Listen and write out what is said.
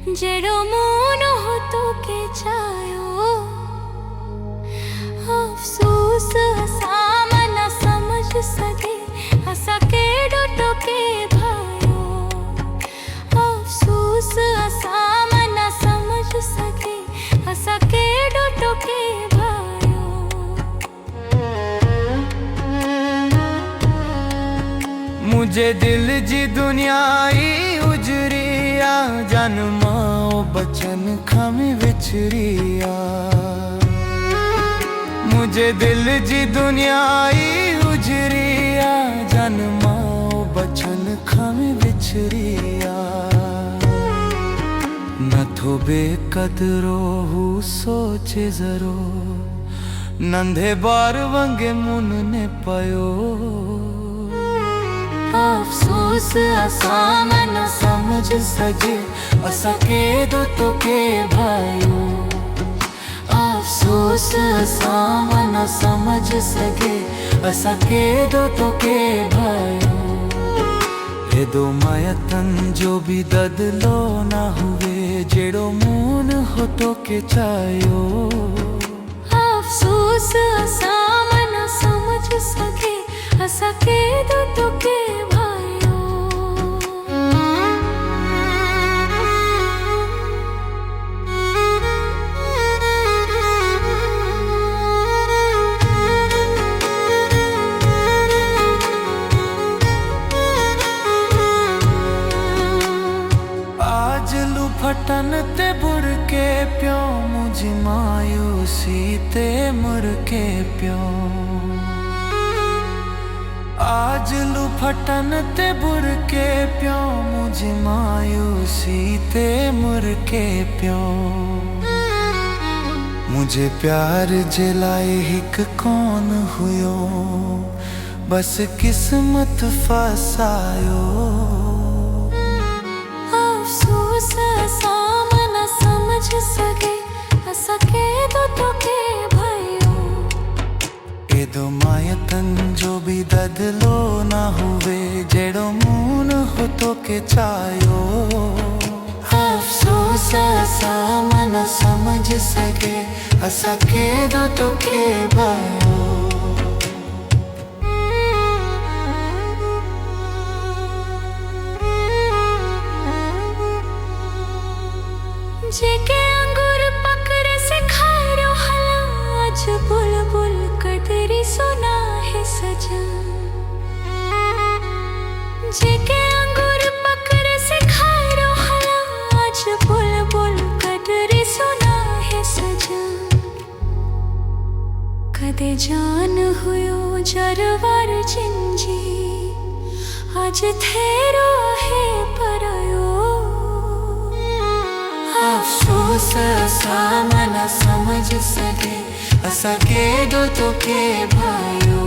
जेड़ो moon हो तो के चायो अफसोस असाम न समझ सके हंसा के डोटो के भायो अफसोस असाम न समझ सके हंसा के डोटो के भायो मुझे दिल जी दुनियाई उजरिया जन्माओ बचन खामी विचरिया मुझे दिल जी दुनियाई उजरिया जन्माओ बचन खामी विचरिया न थो बेकदरो हूँ सोचे जरो नंधे बार वंगे मुन ने पायो अफसोस असाम न समझ सके असके दो तो के भायो अफसोस असाम न समझ सके असके दो तो के भायो हे दो मायतन जो भी ददलो ना हुए जेड़ो मून हो तो के चायो अफसोस असाम न समझ सके असके दो तो के फटन ते बुर के प्यो मुझी मायूसी ते मुर के प्यो आज लू फटन ते बुर के प्यो मुझी मायूसी ते मुर के प्यो मुझे प्यार जलाए हिक कौन हुयो बस किस्मत फसायो असाम न समझ सके असके दो तो के भायो ए दो मायतन जो भी ददलो ना हुए जेड़ो मून हो तो के चायो अफसोस असाम न समझ सके असके दो तो के भायो जेके अंगूर पकड़े से खारो हला आज बुलबुल कदरी सुना है सजन जेके अंगूर पकड़े से खारो हला आज बुलबुल कदरी सुना है सजन कदे जान हुयो जरवार जिंजी आज थेरो है परयो अफसोस असाम न समझ सके असके दो तो के भायो